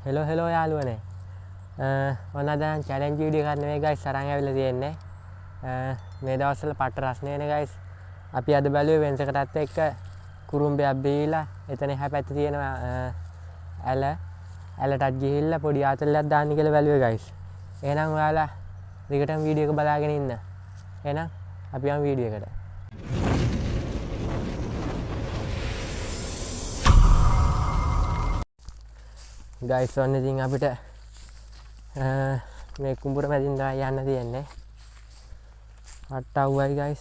Hello යාළුවනේ ඔන්න දැන් චැලෙන්ජ් වීඩියෝ එකක් නෙමෙයි ගයිස් අරන් ඇවිල්ලා තියෙන්නේ මේ දවස්වල පට්ට රස්නේනේ ගයිස් අපි අද බැලුවේ වෙන්සකටත් එක්ක කුරුම්බයක් බීලා එතන එහා පැත්තේ තියෙන ඇලටත් ගිහිල්ලා පොඩි ආතල්ලයක් දාන්න කියලා බැලුවේ ගයිස් එහෙනම් ඔයාලා දිගටම වීඩියෝ එක බලාගෙන ඉන්න එහෙනම් අපි යමු වීඩියෝ එකට ගයිස් ඔන්න ඉතින් අපිට මේ කුඹුර මැදින් තමයි යන්න තියෙන්නේ අට්ටව්වයි ගයිස්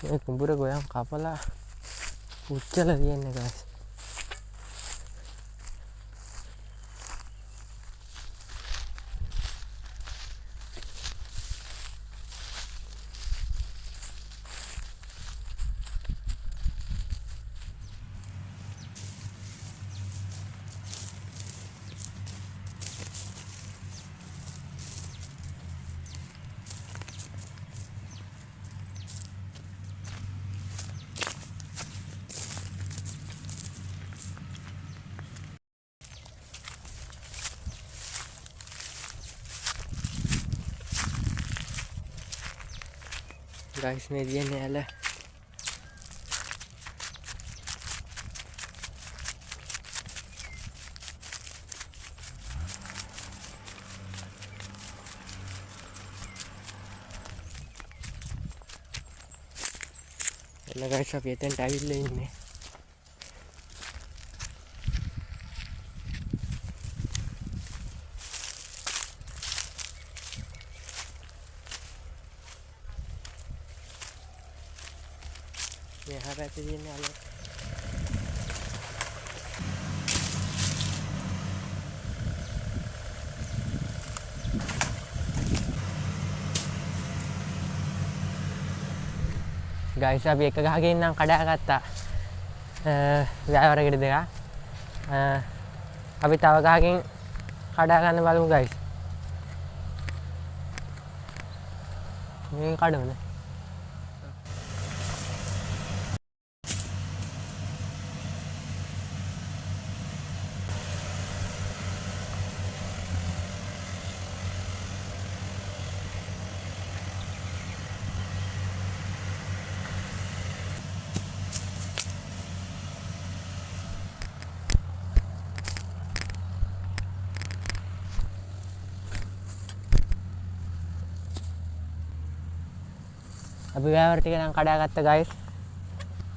මේ කුඹුර ගොයම් කපලා පුච්චලා තියෙන්නේ ගයිස් guys මේ දින්නේ ඇල එන්න guys අපි එතෙන්ට ඇවිල්ලා ඉන්නේ यहाँ रहते हैं ना लोग गाइस अब एक गहगे इन्ना कड़ा करता ड्राइवर के देगा अभी तब गहगे कड़ा करने वाला हूँ गाइस ये काटो ना අපි ගෑවර ටික නම් කඩාගත්තා ගයිස්.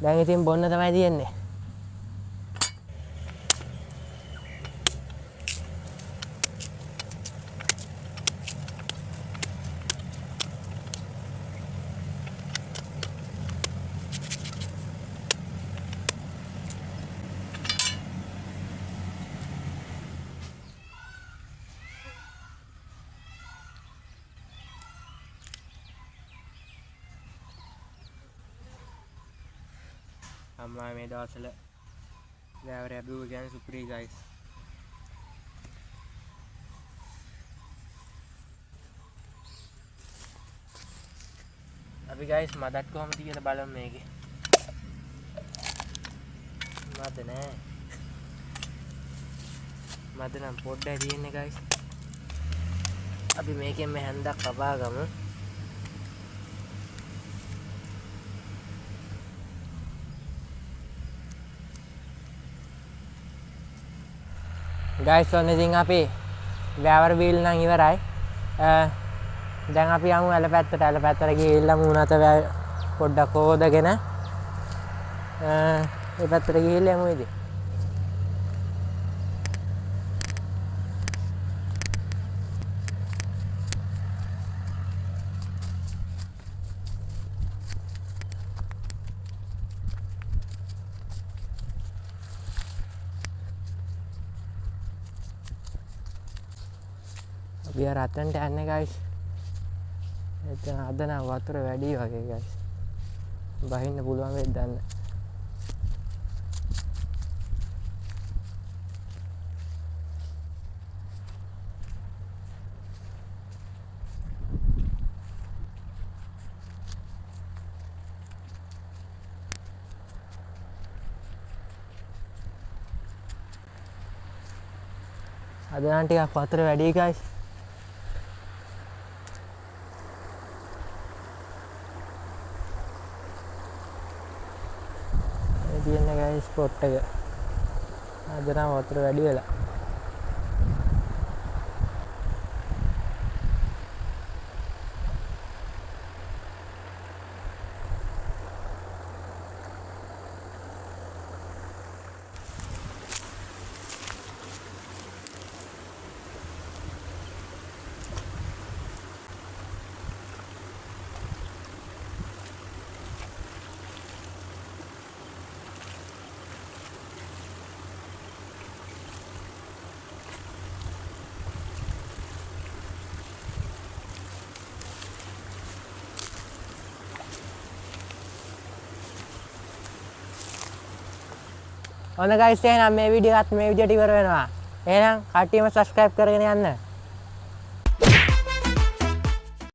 දැන් ඉතින් බොන්න තමයි තියෙන්නේ. අම්මා මේ දවස්වල ගෑවර ඇබුව කියන්නේ සුපිරි ගයිස්. අපි ගයිස් මදක් කොහමද කියලා බලමු මේකේ. මද නෑ. මද නම් පොඩ්ඩයි තියෙන්නේ ගයිස්. අපි මේකෙන් මේ හැන්දක් කපා ගමු. गाइस ඔන්න ඉතින් අපි ගෑවර බීල් නම් ඉවරයි. දැන් අපි යමු ඇල පැත්තට ගිහිල්ලා මූණත පොඩ්ඩක් හොදගෙන ඒ පැත්තට ගිහිල්ලා යමු ඉතින්. biar අතන්ට යන්නේ guys. එතන අද නම් වතුර වැඩි වගේ guys. බහින්න පුළුවන් වෙද්ද දන්න. අද නම් ටිකක් වතුර වැඩි guys. මේ තියෙන guys spot එක. අද නම් වතුර වැඩි වෙලා. ඔන්න guys එහෙනම් මේ වීඩියෝ එකත් මේ විදිහට ඉවර වෙනවා. එහෙනම් කට්ටියම subscribe කරගෙන යන්න.